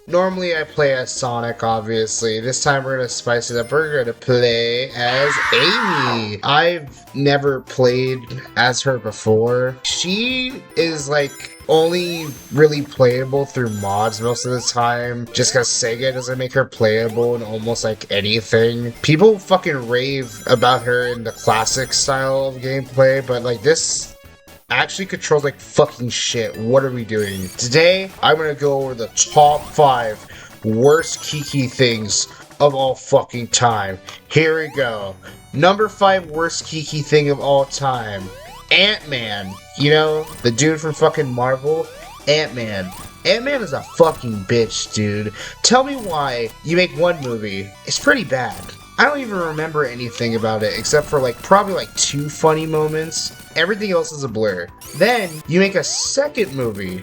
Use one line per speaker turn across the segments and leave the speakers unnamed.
Normally I play as Sonic, obviously. This time we're gonna spice it up. We're gonna play as Amy. I've never played as her before. She is like only really playable through mods most of the time, just because Sega doesn't make her playable in almost like anything. People fucking rave about her in the classic style of gameplay, but like this actually controls like fucking shit. What are we doing? Today, I'm gonna go over the top 5 worst Kiki things of all fucking time. Here we go. Number 5 worst Kiki thing of all time. Ant-Man. You know, the dude from fucking Marvel? Ant-Man. Ant-Man is a fucking bitch, dude. Tell me why you make one movie. It's pretty bad. I don't even remember anything about it except for like probably like 2 funny moments. Everything else is a blur. Then you make a second movie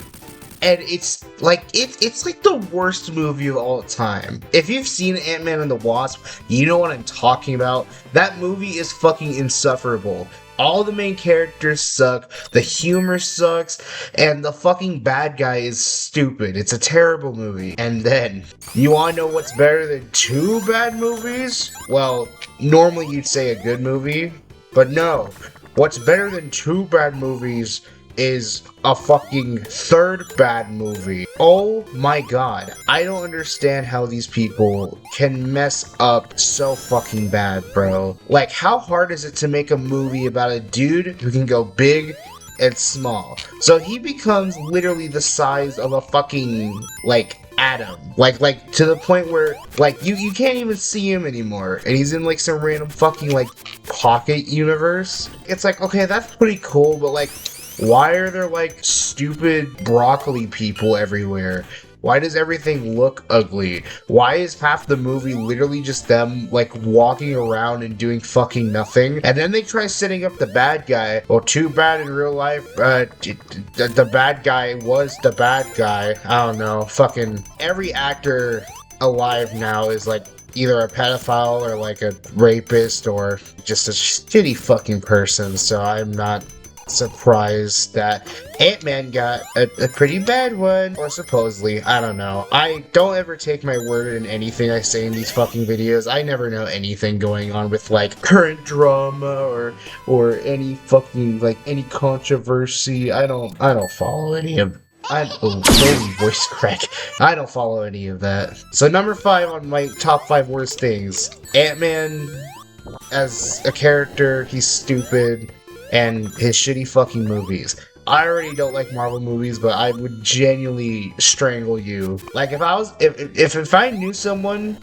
and it's like the worst movie of all time. If you've seen Ant-Man and the Wasp, you know what I'm talking about. That movie is fucking insufferable. All the main characters suck, the humor sucks, and the fucking bad guy is stupid. It's a terrible movie. And then, you wanna know what's better than 2 bad movies? Well, normally you'd say a good movie, but no. What's better than 2 bad movies is a fucking 3rd bad movie. Oh my god. I don't understand how these people can mess up so fucking bad, bro. Like, how hard is it to make a movie about a dude who can go big and small? So he becomes literally the size of a fucking, like, atom. Like to the point where, like, you can't even see him anymore. And he's in, like, some random fucking, like, pocket universe. It's like, okay, that's pretty cool, but, like, why are there, like, stupid broccoli people everywhere? Why does everything look ugly? Why is half the movie literally just them, like, walking around and doing fucking nothing? And then they try setting up the bad guy. Well, too bad in real life, the bad guy was the bad guy. I don't know. Fucking every actor alive now is, like, either a pedophile or, like, a rapist or just a shitty fucking person. So I'm not surprised that Ant-Man got a pretty bad one, or supposedly. I don't know. I don't ever take my word in anything I say in these fucking videos. I never know anything going on with, like, current drama or any fucking, like, any controversy. I don't follow any of holy voice crack. I don't follow any of that. So number 5 on my top 5 worst things. Ant-Man as a character, he's stupid. And his shitty fucking movies. I already don't like Marvel movies, but I would genuinely strangle you. Like, if I knew someone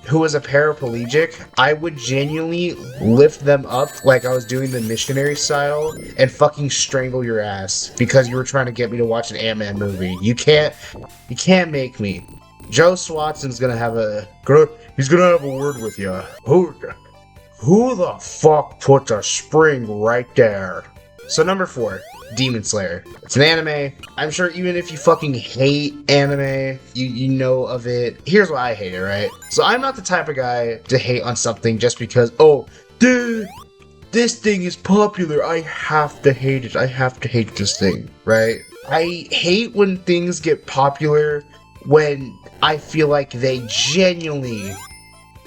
who was a paraplegic, I would genuinely lift them up like I was doing the missionary style and fucking strangle your ass because you were trying to get me to watch an Ant-Man movie. You can't make me. Joe Swatson's gonna have a word with you. Who the fuck puts a spring right there? So number 4, Demon Slayer. It's an anime. I'm sure even if you fucking hate anime, you know of it. Here's why I hate it, right? So I'm not the type of guy to hate on something just because, oh, dude, this thing is popular. I have to hate it. I have to hate this thing, right? I hate when things get popular when I feel like they genuinely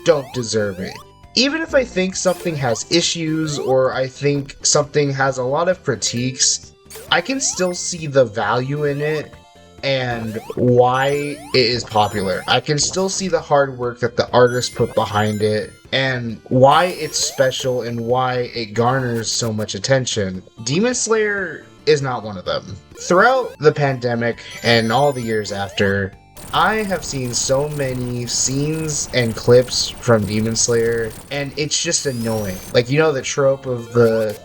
don't deserve it. Even if I think something has issues or I think something has a lot of critiques, I can still see the value in it and why it is popular. I can still see the hard work that the artist put behind it and why it's special and why it garners so much attention. Demon Slayer is not one of them. Throughout the pandemic and all the years after, I have seen so many scenes and clips from Demon Slayer, and it's just annoying. Like, you know, the trope of the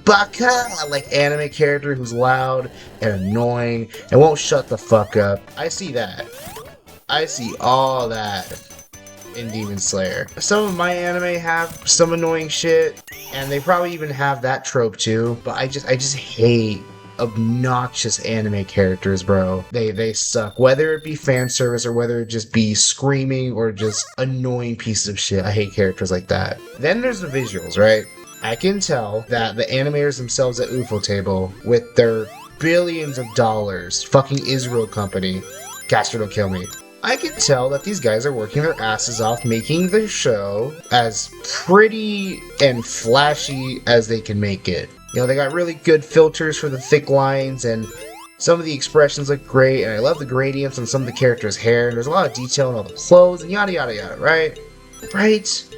baka, like, anime character who's loud and annoying and won't shut the fuck up. I see that. I see all that in Demon Slayer. Some of my anime have some annoying shit, and they probably even have that trope too, but I just hate obnoxious anime characters, bro. They suck. Whether it be fan service or whether it just be screaming or just annoying pieces of shit. I hate characters like that. Then there's the visuals, right? I can tell that the animators themselves at UFO Table, with their billions of dollars, fucking Israel company, Castor, don't kill me. I can tell that these guys are working their asses off making the show as pretty and flashy as they can make it. You know, they got really good filters for the thick lines, and some of the expressions look great, and I love the gradients on some of the characters' hair, and there's a lot of detail in all the clothes, and yada yada yada, right? Right?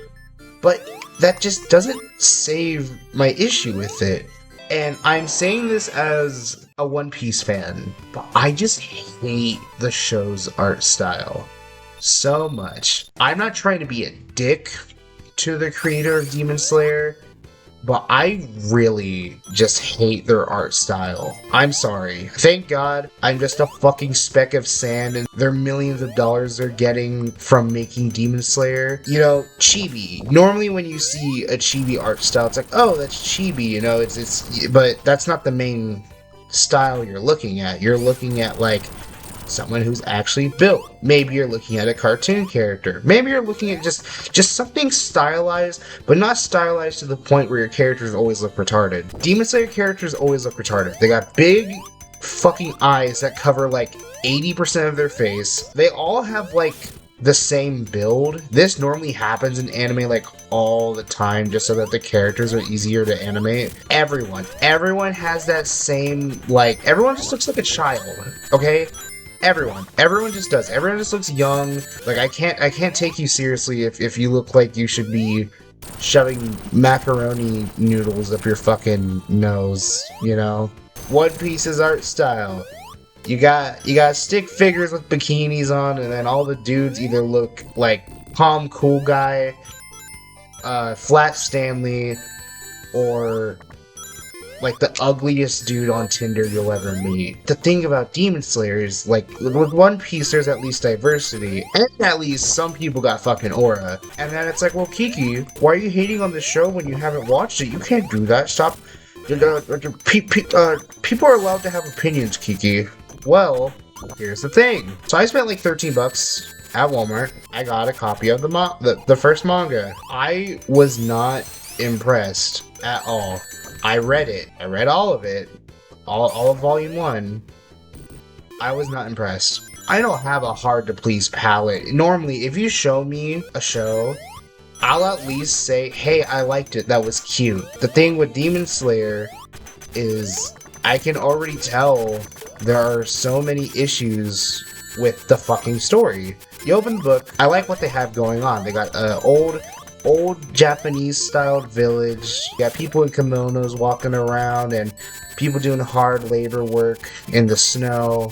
But that just doesn't save my issue with it. And I'm saying this as a One Piece fan, but I just hate the show's art style so much. I'm not trying to be a dick to the creator of Demon Slayer, but I really just hate their art style. I'm sorry. Thank God I'm just a fucking speck of sand and their millions of dollars they're getting from making Demon Slayer. You know, chibi. Normally when you see a chibi art style, it's like, oh, that's chibi, you know, but that's not the main style you're looking at. You're looking at, like, someone who's actually built. Maybe you're looking at a cartoon character. Maybe you're looking at just something stylized, but not stylized to the point where your characters always look retarded. Demon Slayer characters always look retarded. They got big fucking eyes that cover like 80% of their face. They all have like the same build. This normally happens in anime like all the time just so that the characters are easier to animate. Everyone has that same, like, everyone just looks like a child, okay? Everyone just does. Everyone just looks young. Like, I can't take you seriously if you look like you should be shoving macaroni noodles up your fucking nose, you know? One Piece's art style. You got stick figures with bikinis on, and then all the dudes either look like calm, cool guy, Flat Stanley, or like the ugliest dude on Tinder you'll ever meet. The thing about Demon Slayer is, like, with One Piece there's at least diversity, and at least some people got fucking aura. And then it's like, well, Kiki, why are you hating on the show when you haven't watched it? You can't do that. Stop. People are allowed to have opinions, Kiki. Well, here's the thing. So I spent like $13 at Walmart. I got a copy of the first manga. I was not impressed at all. I read it. I read all of it. All of volume 1. I was not impressed. I don't have a hard-to-please palate. Normally, if you show me a show, I'll at least say, hey, I liked it. That was cute. The thing with Demon Slayer is I can already tell there are so many issues with the fucking story. You open the book, I like what they have going on. They got old Japanese-styled village. You got people in kimonos walking around and people doing hard labor work in the snow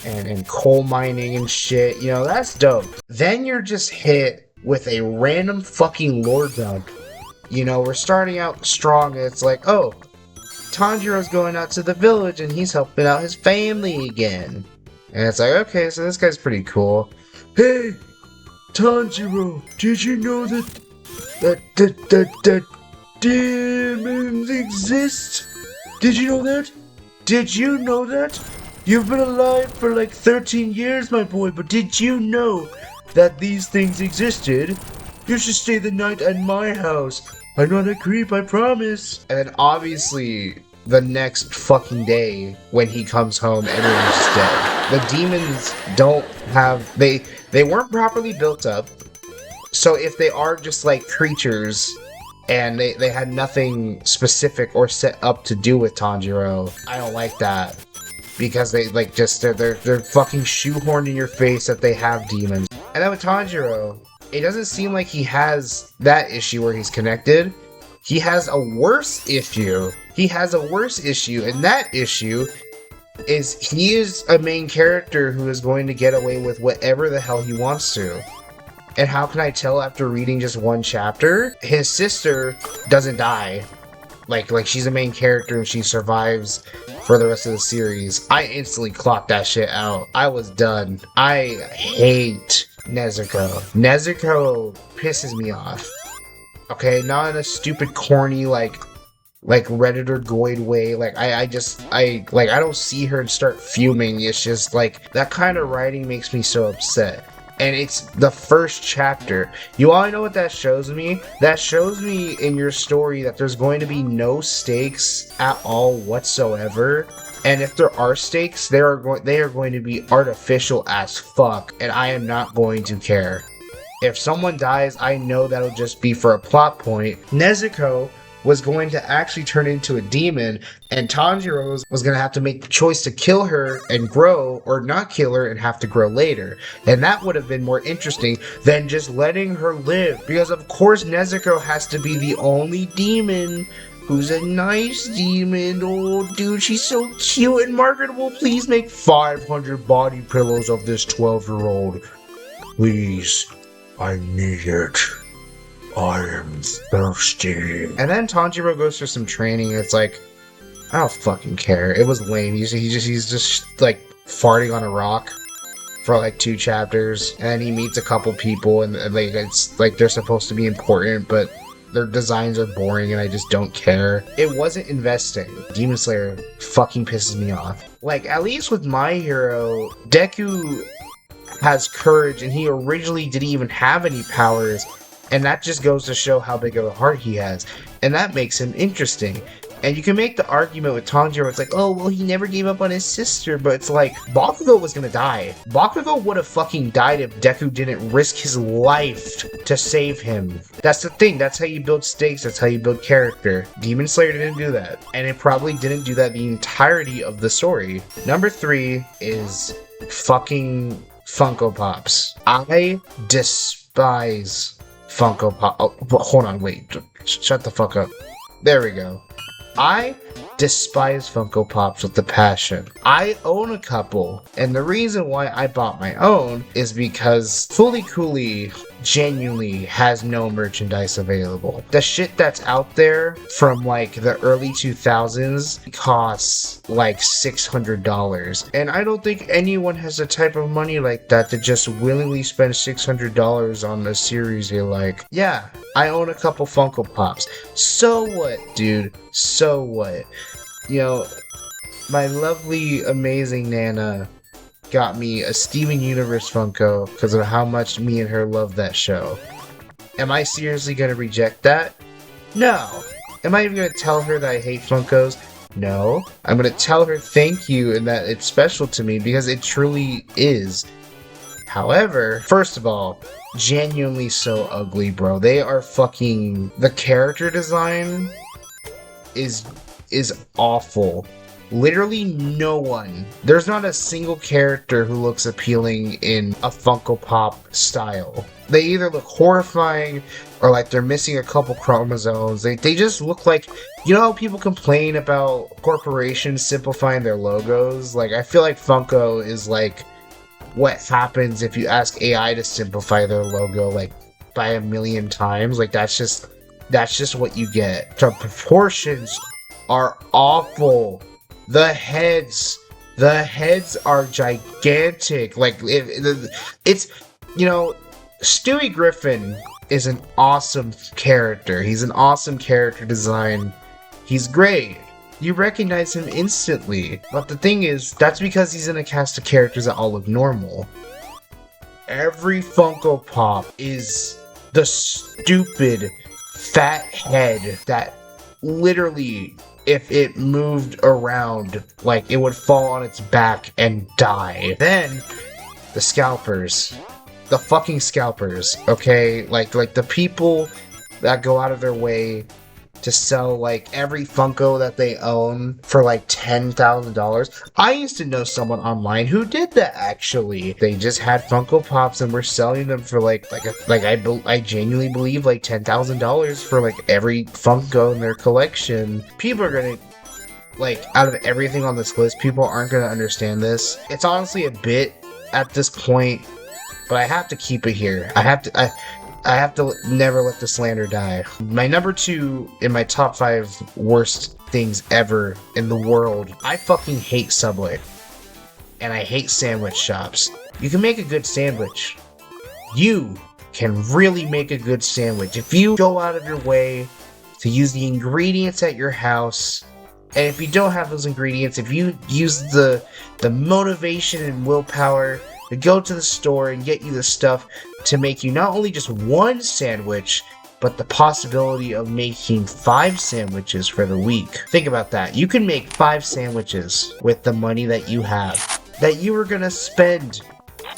and coal mining and shit. You know, that's dope. Then you're just hit with a random fucking lore dump. You know, we're starting out strong and it's like, oh, Tanjiro's going out to the village and he's helping out his family again. And it's like, okay, so this guy's pretty cool. Hey, Tanjiro, did you know that demons exist? Did you know that? Did you know that? You've been alive for like 13 years, my boy, but did you know that these things existed? You should stay the night at my house. I'm not a creep, I promise. And then obviously, the next fucking day, when he comes home, everyone's just dead. The demons don't have... They weren't properly built up. So if they are just like creatures, and they had nothing specific or set up to do with Tanjiro, I don't like that. Because they're fucking shoehorned in your face that they have demons. And then with Tanjiro, it doesn't seem like he has that issue where he's connected. He has a worse issue. And that issue is he is a main character who is going to get away with whatever the hell he wants to. And how can I tell after reading just one chapter? His sister doesn't die. Like she's a main character and she survives for the rest of the series. I instantly clocked that shit out. I was done. I hate Nezuko. Nezuko pisses me off. Okay, not in a stupid, corny, like Redditor Goyd way. Like I don't see her and start fuming. It's just like that kind of writing makes me so upset. And it's the first chapter. You all know what that shows me? That shows me in your story that there's going to be no stakes at all whatsoever. And if there are stakes, they are going to be artificial as fuck, and I am not going to care. If someone dies, I know that'll just be for a plot point. Nezuko was going to actually turn into a demon, and Tanjiro was going to have to make the choice to kill her and grow, or not kill her and have to grow later. And that would have been more interesting than just letting her live, because of course Nezuko has to be the only demon who's a nice demon. Oh dude, she's so cute and marketable. Please make 500 body pillows of this 12-year-old. Please, I need it. I am thirsty. And then Tanjiro goes through some training, and it's like, I don't fucking care. It was lame. He's just like farting on a rock for like 2 chapters, and then he meets a couple people, and like it's like they're supposed to be important, but their designs are boring, and I just don't care. It wasn't investing. Demon Slayer fucking pisses me off. Like, at least with My Hero, Deku has courage, and he originally didn't even have any powers. And that just goes to show how big of a heart he has. And that makes him interesting. And you can make the argument with Tanjiro, it's like, oh, well, he never gave up on his sister, but it's like, Bakugo was gonna die. Bakugo would have fucking died if Deku didn't risk his life to save him. That's the thing, that's how you build stakes, that's how you build character. Demon Slayer didn't do that. And it probably didn't do that the entirety of the story. Number 3 is fucking Funko Pops. I despise Funko Pop. Oh, hold on, wait. Shut the fuck up. There we go. I despise Funko Pops with a passion. I own a couple, and the reason why I bought my own is because Fully Cooley genuinely has no merchandise available. The shit that's out there from like the early 2000s costs like $600, and I don't think anyone has the type of money like that to just willingly spend $600 on a series they like. Yeah, I own a couple Funko Pops. So what, dude? So what? You know, my lovely, amazing Nana got me a Steven Universe Funko because of how much me and her love that show. Am I seriously gonna reject that? No. Am I even gonna tell her that I hate Funkos? No. I'm gonna tell her thank you and that it's special to me because it truly is. However, first of all, genuinely so ugly, bro. They are fucking... The character design is awful. Literally no one. There's not a single character who looks appealing in a Funko Pop style. They either look horrifying or like they're missing a couple chromosomes. They just look like, you know how people complain about corporations simplifying their logos? Like, I feel like Funko is like what happens if you ask AI to simplify their logo like by 1,000,000 times. Like, that's just what you get. The proportions are awful. The heads are gigantic. Like, it's, you know, Stewie Griffin is an awesome character. He's an awesome character design. He's great. You recognize him instantly. But the thing is, that's because he's in a cast of characters that all look normal. Every Funko Pop is the stupid fat head that literally, if it moved around, like, it would fall on its back and die. Then, the scalpers. The fucking scalpers, okay? Like the people that go out of their way to sell, like, every Funko that they own for, like, $10,000. I used to know someone online who did that, actually. They just had Funko Pops and were selling them for, I genuinely believe, like, $10,000 for, like, every Funko in their collection. People are gonna, like, out of everything on this list, people aren't gonna understand this. It's honestly a bit at this point, but I have to keep it here. I have to never let the slander die. My number 2 in my top 5 worst things ever in the world. I fucking hate Subway. And I hate sandwich shops. You can make a good sandwich. You can really make a good sandwich. If you go out of your way to use the ingredients at your house, and if you don't have those ingredients, if you use the motivation and willpower to go to the store and get you the stuff to make you not only just one sandwich, but the possibility of making 5 sandwiches for the week. Think about that. You can make 5 sandwiches with the money that you have, that you were gonna spend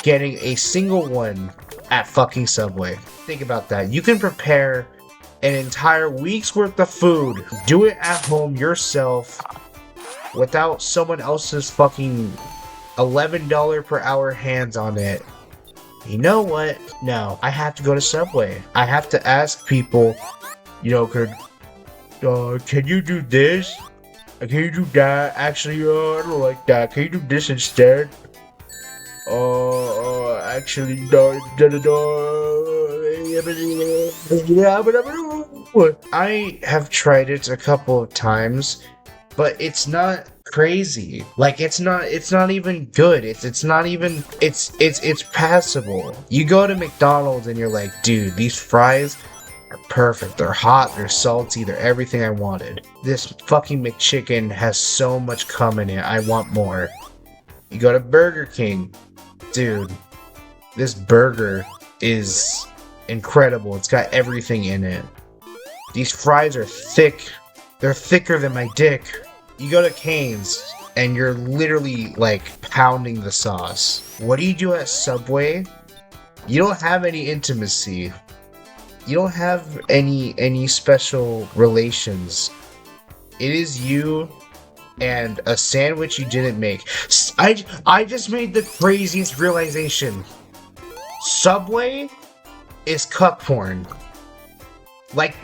getting a single one at fucking Subway. Think about that. You can prepare an entire week's worth of food, do it at home yourself without someone else's fucking $11 per hour hands on it. You know what? No, I have to go to Subway. I have to ask people, you know, can you do this? Can you do that? Actually, I don't like that. Can you do this instead? Actually, no. I have tried it a couple of times, but it's not crazy. Like it's not even good. It's not even it's passable. You go to McDonald's and you're like, dude, these fries are perfect. They're hot, they're salty, they're everything I wanted. This fucking McChicken has so much cum in it. I want more. You go to Burger King. Dude, this burger is incredible. It's got everything in it. These fries are thick. They're thicker than my dick. You go to Cane's and you're literally like pounding the sauce. What do you do at Subway? You don't have any intimacy. You don't have any special relations. It is you and a sandwich you didn't make. I just made the craziest realization. Subway is cuck porn. Like,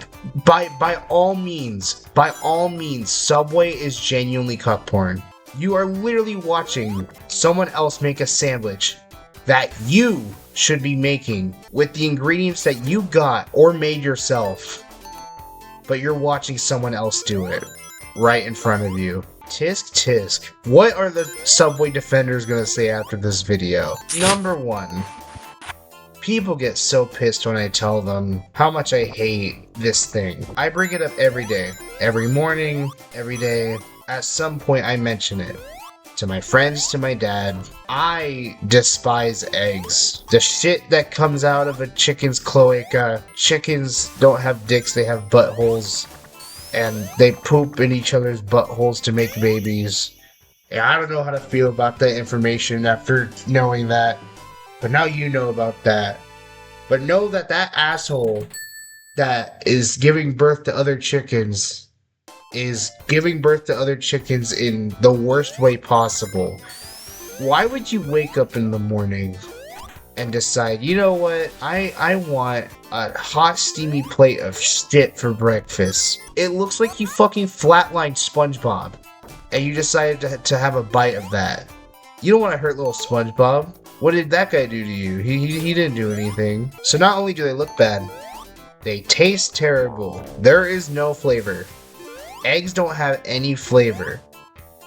by all means, Subway is genuinely cuck porn. You are literally watching someone else make a sandwich that you should be making with the ingredients that you got or made yourself, but you're watching someone else do it right in front of you. Tisk tisk. What are the Subway defenders gonna say after this video? Number 1. People get so pissed when I tell them how much I hate this thing. I bring it up every day. Every morning, every day. At some point I mention it. To my friends, to my dad. I despise eggs. The shit that comes out of a chicken's cloaca. Chickens don't have dicks, they have buttholes. And they poop in each other's buttholes to make babies. And I don't know how to feel about that information after knowing that. But now you know about that. But know that that asshole that is giving birth to other chickens is giving birth to other chickens in the worst way possible. Why would you wake up in the morning and decide, you know what, I want a hot steamy plate of shit for breakfast? It looks like you fucking flatlined SpongeBob and you decided to have a bite of that. You don't want to hurt little SpongeBob. What did that guy do to you? He didn't do anything. So not only do they look bad, they taste terrible. There is no flavor. Eggs don't have any flavor.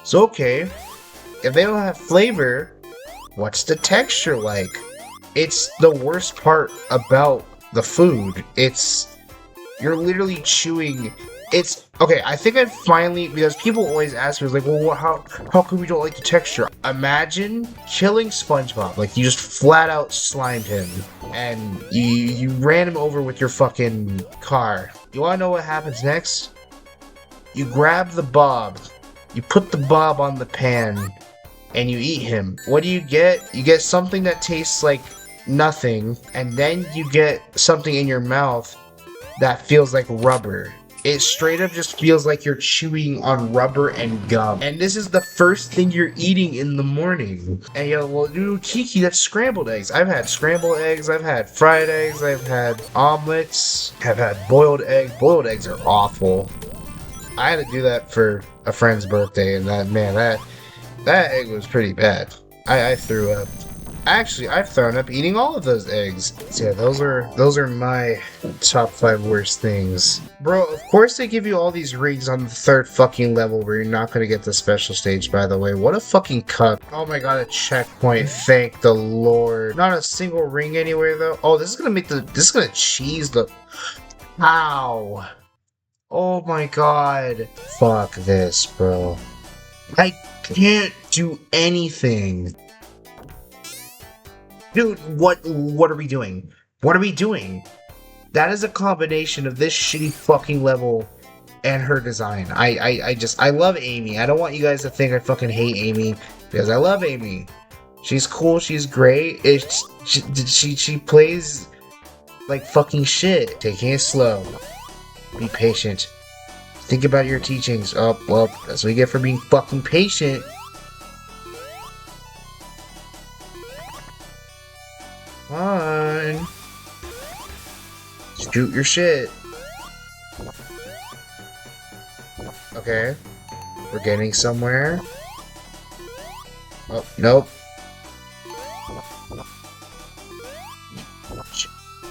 So okay, if they don't have flavor, what's the texture like? It's the worst part about the food. You're literally chewing. Okay, I think I finally, because people always ask me, like, well, how come we don't like the texture? Imagine killing SpongeBob, like you just flat out slimed him, and you ran him over with your fucking car. You wanna know what happens next? You grab the Bob, you put the Bob on the pan, and you eat him. What do you get? You get something that tastes like nothing, and then you get something in your mouth that feels like rubber. It straight up just feels like you're chewing on rubber and gum. And this is the first thing you're eating in the morning. And you're like, well, dude, Kiki, that's scrambled eggs. I've had scrambled eggs, I've had fried eggs, I've had omelets, I've had boiled eggs. Boiled eggs are awful. I had to do that for a friend's birthday, and that egg was pretty bad. I threw up. Actually, I've thrown up eating all of those eggs. So yeah, those are my top 5 worst things. Bro, of course they give you all these rings on the 3rd fucking level where you're not gonna get the special stage, by the way. What a fucking cuck. Oh my god, a checkpoint. Thank the Lord. Not a single ring anywhere though. Oh, this is gonna cheese the... Ow. Oh my god. Fuck this, bro. I can't do anything. Dude, what are we doing? What are we doing? That is a combination of this shitty fucking level and her design. I love Amy. I don't want you guys to think I fucking hate Amy, because I love Amy. She's cool, she's great. She plays like fucking shit. Taking it slow. Be patient. Think about your teachings. Oh, well, that's what you get for being fucking patient. Come on. Shoot your shit. Okay. We're getting somewhere. Oh, nope.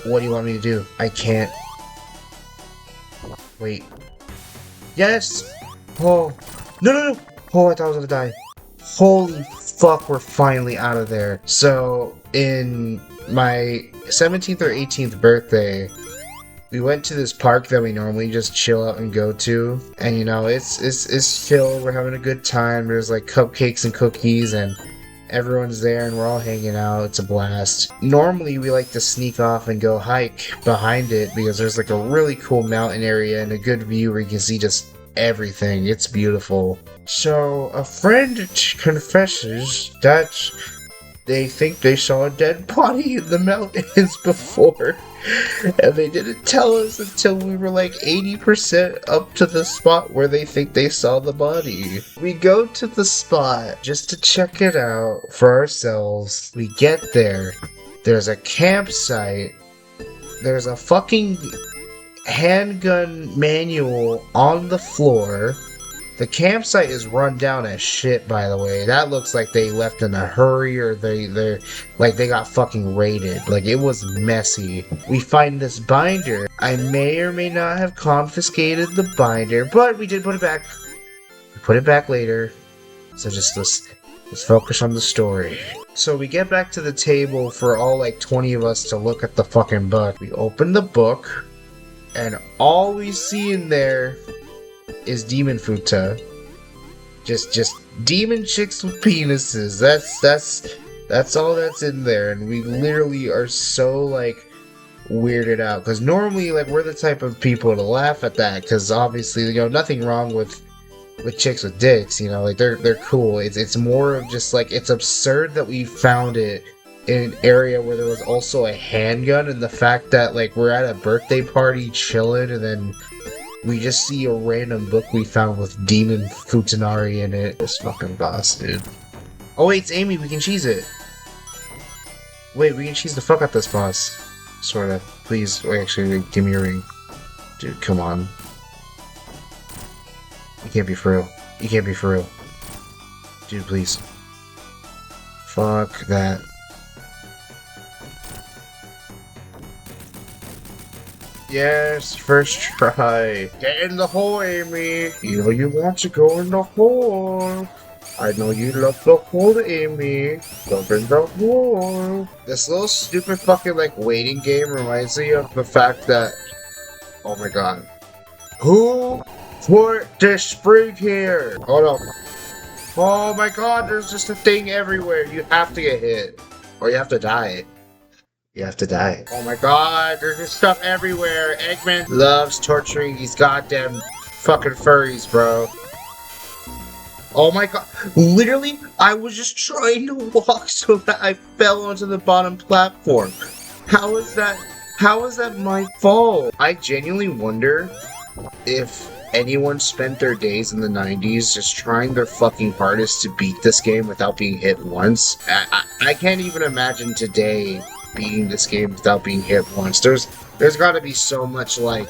What do you want me to do? I can't. Wait. Yes! Oh. No, no, no! Oh, I thought I was gonna die. Holy fuck, we're finally out of there. So, in my 17th or 18th birthday, we went to this park that we normally just chill out and go to. And you know, it's chill, we're having a good time. There's like cupcakes and cookies and everyone's there and we're all hanging out. It's a blast. Normally we like to sneak off and go hike behind it because there's like a really cool mountain area and a good view where you can see just everything. It's beautiful. So a friend confesses that they think they saw a dead body in the mountains before, and they didn't tell us until we were like 80% up to the spot where they think they saw the body. We go to the spot just to check it out for ourselves. We get there. There's a campsite. There's a fucking handgun manual on the floor. The campsite is run down as shit, by the way. That looks like they left in a hurry or they got fucking raided. Like, it was messy. We find this binder. I may or may not have confiscated the binder, but we did put it back. We put it back later. So just let's focus on the story. So we get back to the table for all like 20 of us to look at the fucking book. We open the book, and all we see in there is demon futa. Just demon chicks with penises. That's all that's in there, and we literally are so like weirded out because normally like we're the type of people to laugh at that because obviously, you know, nothing wrong with chicks with dicks, you know, like they're cool. It's more of just like it's absurd that we found it in an area where there was also a handgun, and the fact that like we're at a birthday party chilling and then we just see a random book we found with Demon Futanari in it. This fucking boss, dude. Oh wait, it's Amy, we can cheese it. Wait, we can cheese the fuck out this boss. Sorta. Please, wait, actually, give me your ring. Dude, come on. You can't be for real. You can't be for real. Dude, please. Fuck that. Yes, first try. Get in the hole, Amy. You know you want to go in the hole. I know you love the hole, Amy. Jump in the hole. This little stupid fucking like waiting game reminds me of the fact that, oh my god, who put this spring here? Hold on. Oh my god, there's just a thing everywhere. You have to get hit, or you have to die. You have to die. Oh my god, there's just stuff everywhere. Eggman loves torturing these goddamn fucking furries, bro. Oh my god. Literally, I was just trying to walk so that I fell onto the bottom platform. How is that my fault? I genuinely wonder if anyone spent their days in the 90s just trying their fucking hardest to beat this game without being hit once. I can't even imagine today beating this game without being hit once. There's got to be so much like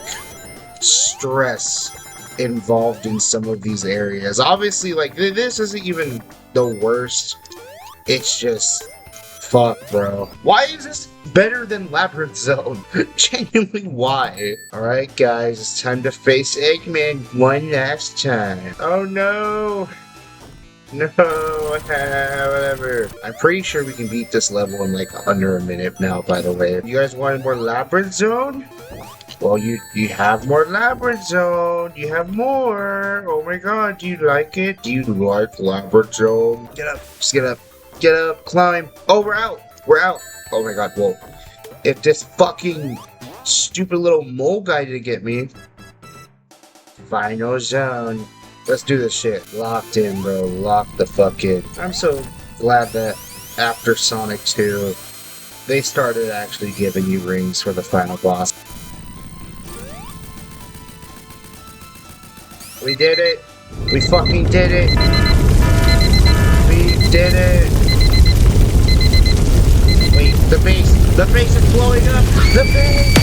stress involved in some of these areas. Obviously, like this isn't even the worst. It's just fuck, bro. Why is this better than Labyrinth Zone? Genuinely, why? Alright guys, it's time to face Eggman one last time. Oh no! No, whatever. I'm pretty sure we can beat this level in like under a minute now, by the way. You guys wanted more Labyrinth Zone? Well, you have more Labyrinth Zone. You have more. Oh my god, do you like it? Do you like Labyrinth Zone? Get up, just get up. Get up, climb. Oh, we're out. We're out. Oh my god, whoa. If this fucking Stupid little mole guy to get me. Final zone. Let's do this shit. Locked in, bro. Locked the fuck in. I'm so glad that after Sonic 2, they started actually giving you rings for the final boss. We did it. We fucking did it. We did it. Wait, the base is blowing up. The base.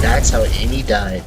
That's how Amy died.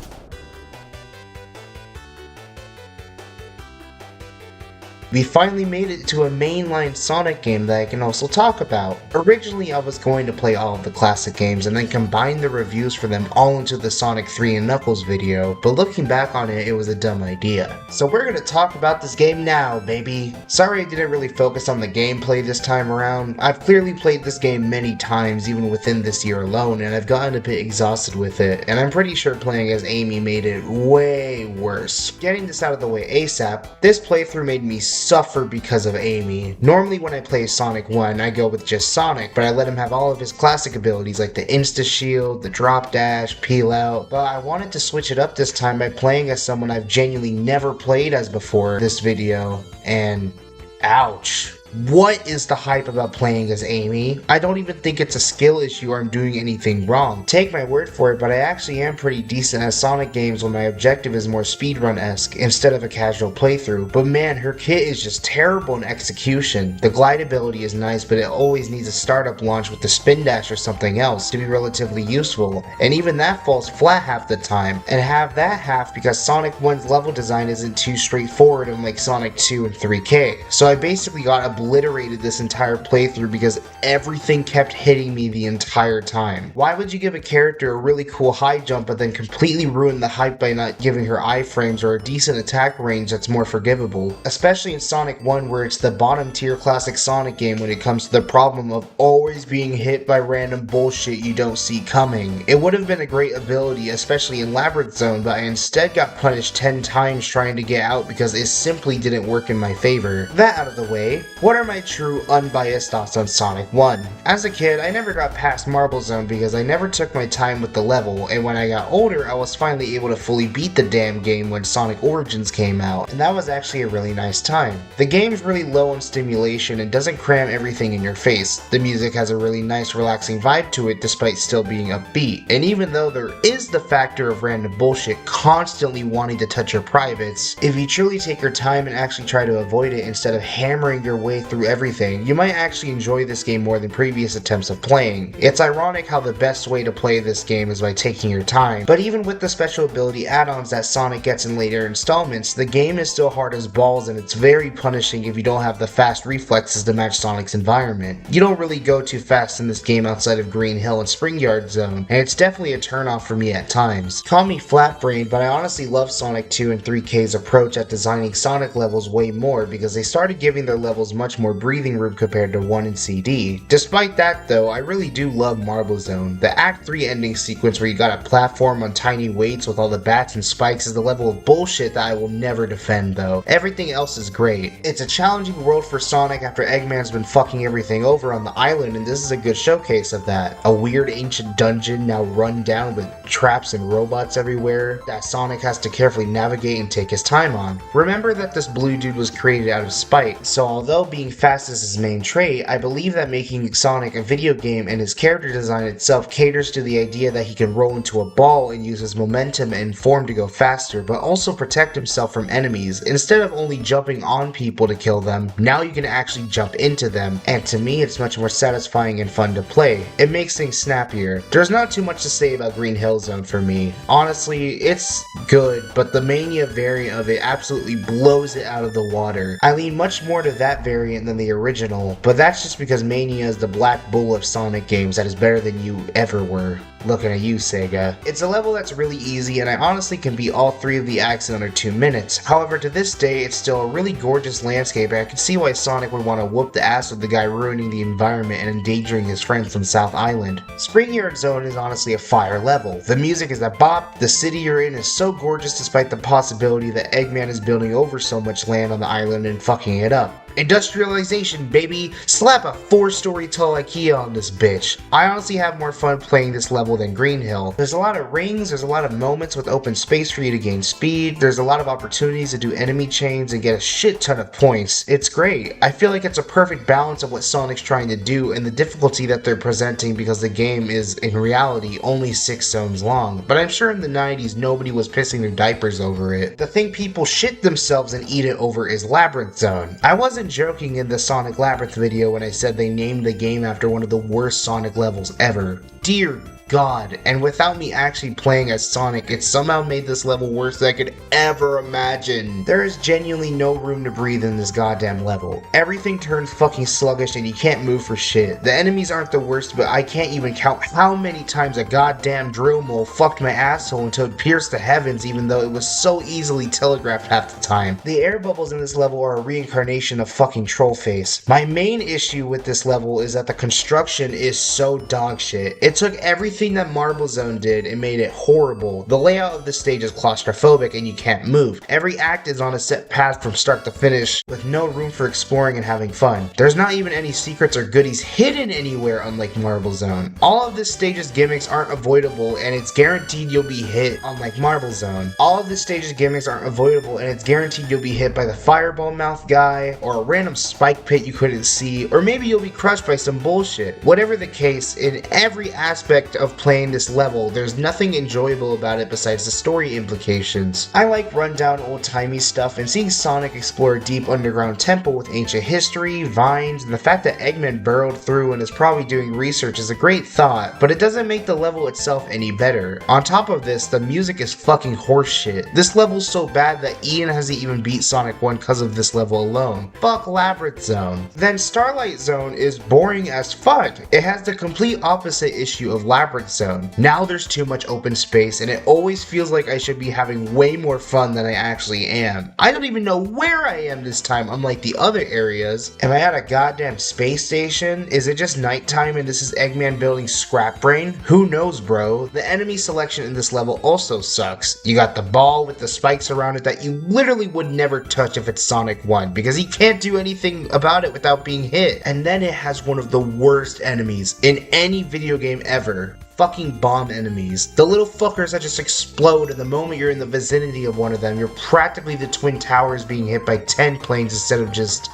We finally made it to a mainline Sonic game that I can also talk about. Originally, I was going to play all of the classic games and then combine the reviews for them all into the Sonic 3 and Knuckles video, but looking back on it, it was a dumb idea. So we're gonna talk about this game now, baby. Sorry I didn't really focus on the gameplay this time around. I've clearly played this game many times even within this year alone, and I've gotten a bit exhausted with it, and I'm pretty sure playing as Amy made it way worse. Getting this out of the way ASAP, this playthrough made me suffer because of Amy. Normally when I play Sonic 1, I go with just Sonic, but I let him have all of his classic abilities like the Insta Shield, the Drop Dash, Peel Out, but I wanted to switch it up this time by playing as someone I've genuinely never played as before this video, and ouch. What is the hype about playing as Amy? I don't even think it's a skill issue or I'm doing anything wrong. Take my word for it, but I actually am pretty decent at Sonic games when my objective is more speedrun-esque instead of a casual playthrough, but man, her kit is just terrible in execution. The glide ability is nice, but it always needs a startup launch with the spin dash or something else to be relatively useful, and even that falls flat half the time, and have that half because Sonic 1's level design isn't too straightforward unlike Sonic 2 and 3K. So I basically got obliterated this entire playthrough because everything kept hitting me the entire time. Why would you give a character a really cool high jump but then completely ruin the hype by not giving her iframes or a decent attack range that's more forgivable? Especially in Sonic 1 where it's the bottom tier classic Sonic game when it comes to the problem of always being hit by random bullshit you don't see coming. It would have been a great ability, especially in Labyrinth Zone, but I instead got punished 10 times trying to get out because it simply didn't work in my favor. That out of the way, what are my true unbiased thoughts on Sonic 1? As a kid, I never got past Marble Zone because I never took my time with the level, and when I got older, I was finally able to fully beat the damn game when Sonic Origins came out, and that was actually a really nice time. The game's really low on stimulation and doesn't cram everything in your face. The music has a really nice relaxing vibe to it despite still being upbeat, and even though there is the factor of random bullshit constantly wanting to touch your privates, if you truly take your time and actually try to avoid it instead of hammering your way through everything, you might actually enjoy this game more than previous attempts of playing. It's ironic how the best way to play this game is by taking your time, but even with the special ability add-ons that Sonic gets in later installments, the game is still hard as balls and it's very punishing if you don't have the fast reflexes to match Sonic's environment. You don't really go too fast in this game outside of Green Hill and Spring Yard Zone, and it's definitely a turnoff for me at times. Call me flat-brained, but I honestly love Sonic 2 and 3K's approach at designing Sonic levels way more because they started giving their levels much more breathing room compared to 1 and CD. Despite that though, I really do love Marble Zone. The Act 3 ending sequence where you gotta platform on tiny weights with all the bats and spikes is the level of bullshit that I will never defend though. Everything else is great. It's a challenging world for Sonic after Eggman's been fucking everything over on the island, and this is a good showcase of that. A weird ancient dungeon now run down with traps and robots everywhere that Sonic has to carefully navigate and take his time on. Remember that this blue dude was created out of spite, so although being fast is his main trait, I believe that making Sonic a video game and his character design itself caters to the idea that he can roll into a ball and use his momentum and form to go faster, but also protect himself from enemies. Instead of only jumping on people to kill them, now you can actually jump into them, and to me it's much more satisfying and fun to play. It makes things snappier. There's not too much to say about Green Hill Zone for me. Honestly, it's good, but the Mania variant of it absolutely blows it out of the water. I lean much more to that variant than the original, but that's just because Mania is the black bull of Sonic games that is better than you ever were. Looking at you, Sega. It's a level that's really easy, and I honestly can beat all 3 of the acts in under 2 minutes. However, to this day, it's still a really gorgeous landscape, and I can see why Sonic would want to whoop the ass of the guy ruining the environment and endangering his friends on South Island. Spring Yard Zone is honestly a fire level. The music is a bop, the city you're in is so gorgeous despite the possibility that Eggman is building over so much land on the island and fucking it up. Industrial industrialization, baby. Slap a 4-story tall IKEA on this bitch. I honestly have more fun playing this level than Green Hill. There's a lot of rings, there's a lot of moments with open space for you to gain speed, there's a lot of opportunities to do enemy chains and get a shit ton of points. It's great. I feel like it's a perfect balance of what Sonic's trying to do and the difficulty that they're presenting because the game is, in reality, only 6 zones long. But I'm sure in the 90s nobody was pissing their diapers over it. The thing people shit themselves and eat it over is Labyrinth Zone. I wasn't joking in the Sonic Labyrinth video when I said they named the game after one of the worst Sonic levels ever. Dear God, and without me actually playing as Sonic, it somehow made this level worse than I could ever imagine. There is genuinely no room to breathe in this goddamn level. Everything turns fucking sluggish and you can't move for shit. The enemies aren't the worst, but I can't even count how many times a goddamn drill mole fucked my asshole until it pierced the heavens, even though it was so easily telegraphed half the time. The air bubbles in this level are a reincarnation of fucking Trollface. My main issue with this level is that the construction is so dog shit. It took everything that Marble Zone did and made it horrible. The layout of the stage is claustrophobic and you can't move. Every act is on a set path from start to finish with no room for exploring and having fun. There's not even any secrets or goodies hidden anywhere unlike Marble Zone. All of this stage's gimmicks aren't avoidable and it's guaranteed you'll be hit unlike Marble Zone. All of this stage's gimmicks aren't avoidable and it's guaranteed you'll be hit by the fireball mouth guy or a random spike pit you couldn't see, or maybe you'll be crushed by some bullshit. Whatever the case, in every aspect of playing this level, there's nothing enjoyable about it besides the story implications. I like rundown old-timey stuff, and seeing Sonic explore a deep underground temple with ancient history, vines, and the fact that Eggman burrowed through and is probably doing research is a great thought, but it doesn't make the level itself any better. On top of this, the music is fucking horseshit. This level's so bad that Ian hasn't even beat Sonic 1 because of this level alone. Fuck Labyrinth Zone. Then Starlight Zone is boring as fuck. It has the complete opposite issue of Labyrinth Zone. Now there's too much open space and it always feels like I should be having way more fun than I actually am. I don't even know where I am this time, unlike the other areas. Am I at a goddamn space station? Is it just nighttime and this is Eggman building Scrap Brain? Who knows, bro? The enemy selection in this level also sucks. You got the ball with the spikes around it that you literally would never touch if it's Sonic 1 because he can't do anything about it without being hit. And then it has one of the worst enemies in any video game ever. Fucking bomb enemies. The little fuckers that just explode, and the moment you're in the vicinity of one of them, you're practically the Twin Towers being hit by 10 planes instead of just...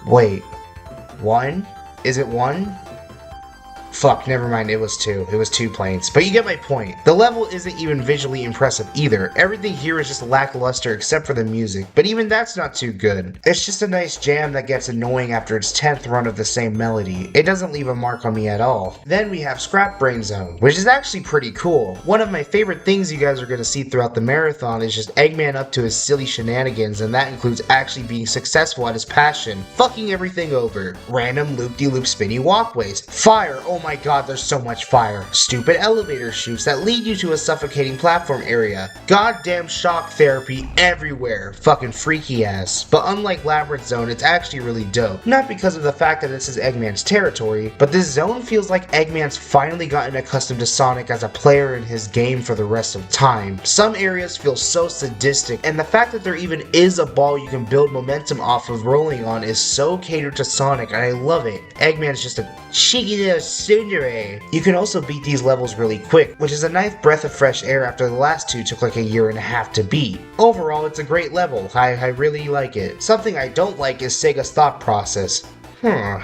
Wait. 1? Is it 1? Fuck, never mind, it was 2. It was 2 planes. But you get my point. The level isn't even visually impressive either. Everything here is just lackluster except for the music, but even that's not too good. It's just a nice jam that gets annoying after its 10th run of the same melody. It doesn't leave a mark on me at all. Then we have Scrap Brain Zone, which is actually pretty cool. One of my favorite things you guys are going to see throughout the marathon is just Eggman up to his silly shenanigans, and that includes actually being successful at his passion, fucking everything over. Random loop-de-loop spinny walkways. Fire, oh my god, there's so much fire. Stupid elevator chutes that lead you to a suffocating platform area. Goddamn shock therapy everywhere. Fucking freaky ass. But unlike Labyrinth Zone, it's actually really dope. Not because of the fact that this is Eggman's territory, but this zone feels like Eggman's finally gotten accustomed to Sonic as a player in his game for the rest of time. Some areas feel so sadistic, and the fact that there even is a ball you can build momentum off of rolling on is so catered to Sonic, and I love it. Eggman's just a cheeky little tsundere. You can also beat these levels really quick, which is a nice breath of fresh air after the last two took like a year and a half to beat. Overall, it's a great level. I really like it. Something I don't like is Sega's thought process. You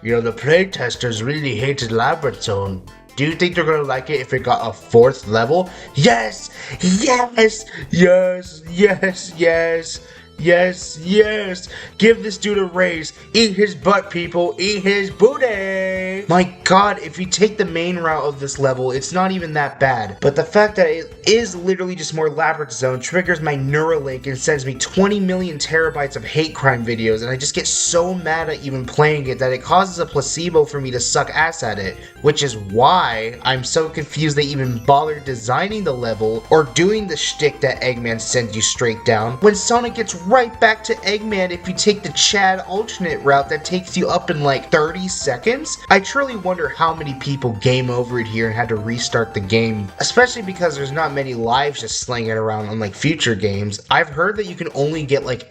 know, the playtesters really hated Labyrinth Zone. Do you think they're gonna like it if it got a 4th level? Yes! Yes! Yes! Yes! Yes! Yes, yes! Give this dude a raise. Eat his butt, people. Eat his booty! My god, if you take the main route of this level, it's not even that bad. But the fact that it is literally just more Labyrinth Zone triggers my Neuralink and sends me 20 million terabytes of hate crime videos, and I just get so mad at even playing it that it causes a placebo for me to suck ass at it. Which is why I'm so confused they even bothered designing the level or doing the shtick that Eggman sends you straight down when Sonic gets right back to Eggman if you take the Chad alternate route that takes you up in like 30 seconds. I truly wonder how many people game overed here and had to restart the game, especially because there's not many lives just slinging around unlike future games. I've heard that you can only get like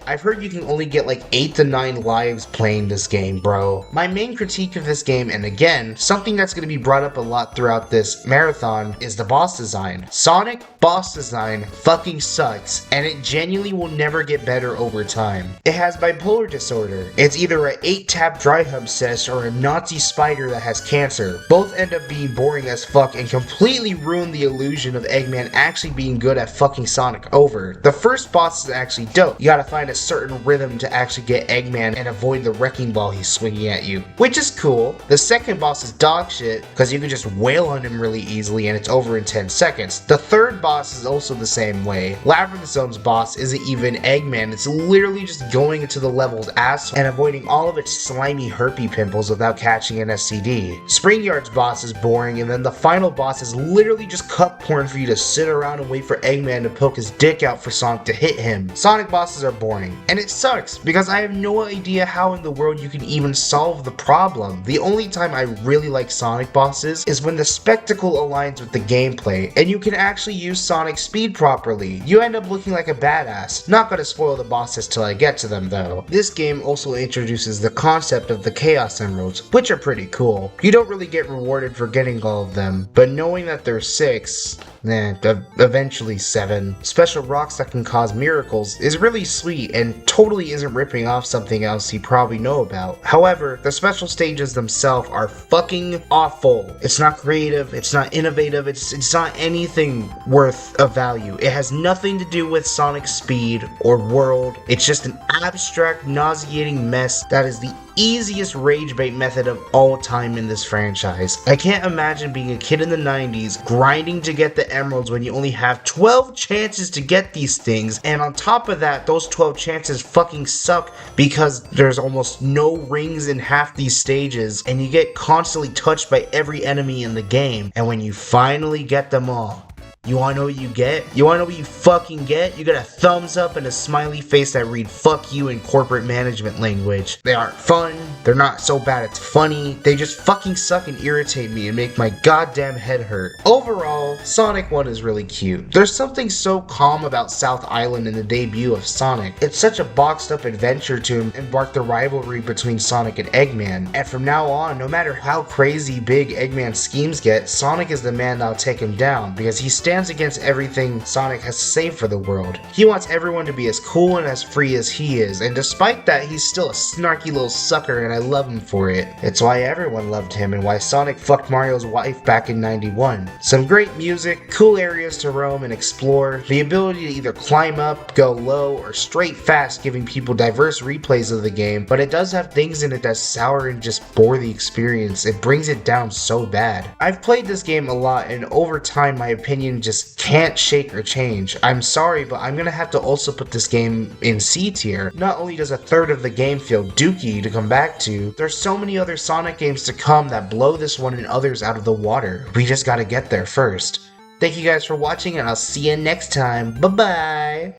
8 to 9 lives playing this game, bro. My main critique of this game, and again, something that's going to be brought up a lot throughout this marathon, is the boss design. Sonic boss design fucking sucks, and it genuinely will never get better over time. It has bipolar disorder. It's either a 8-tap dry hub cess or a Nazi spider that has cancer. Both end up being boring as fuck and completely ruin the illusion of Eggman actually being good at fucking Sonic over. The first boss is actually dope. You gotta find a certain rhythm to actually get Eggman and avoid the wrecking ball he's swinging at you, which is cool. The second boss is dog shit because you can just wail on him really easily and it's over in 10 seconds. The third boss is also the same way. Labyrinth Zone's boss isn't even Eggman, it's literally just going into the level's ass and avoiding all of its slimy herpy pimples without catching an STD. Spring Yard's boss is boring, and then the final boss is literally just cup porn for you to sit around and wait for Eggman to poke his dick out for Sonic to hit him. Sonic bosses are boring, and it sucks because I have no idea how in the world you can even solve the problem. The only time I really like Sonic bosses is when the spectacle aligns with the gameplay and you can actually use Sonic's speed properly. You end up looking like a badass. Not gonna spoil the bosses till I get to them though. This game also introduces the concept of the Chaos Emeralds, which are pretty cool. You don't really get rewarded for getting all of them, but knowing that there's 6, eventually 7, special rocks that can cause miracles is really sweet and totally isn't ripping off something else you probably know about. However, the special stages themselves are fucking awful. It's not creative, it's not innovative, it's not anything worth of value. It has nothing to do with Sonic's speed or world. It's just an abstract, nauseating mess that is the easiest rage bait method of all time in this franchise. I can't imagine being a kid in the 90s grinding to get the emeralds when you only have 12 chances to get these things, and on top of that, those 12 chances fucking suck because there's almost no rings in half these stages and you get constantly touched by every enemy in the game, and when you finally get them all, you wanna know what you get? You wanna know what you fucking get? You get a thumbs up and a smiley face that read fuck you in corporate management language. They aren't fun, they're not so bad it's funny, they just fucking suck and irritate me and make my goddamn head hurt. Overall, Sonic 1 is really cute. There's something so calm about South Island in the debut of Sonic. It's such a boxed up adventure to embark the rivalry between Sonic and Eggman, and from now on, no matter how crazy big Eggman's schemes get, Sonic is the man that'll take him down because he stands against everything Sonic has to say for the world. He wants everyone to be as cool and as free as he is, and despite that, he's still a snarky little sucker and I love him for it. It's why everyone loved him and why Sonic fucked Mario's wife back in '91. Some great music, cool areas to roam and explore, the ability to either climb up, go low, or straight fast, giving people diverse replays of the game, but it does have things in it that sour and just bore the experience. It brings it down so bad. I've played this game a lot and over time my opinion just can't shake or change. I'm sorry, but I'm gonna have to also put this game in C tier. Not only does a third of the game feel dookie to come back to, there's so many other Sonic games to come that blow this one and others out of the water. We just gotta get there first. Thank you guys for watching and I'll see you next time. Bye bye!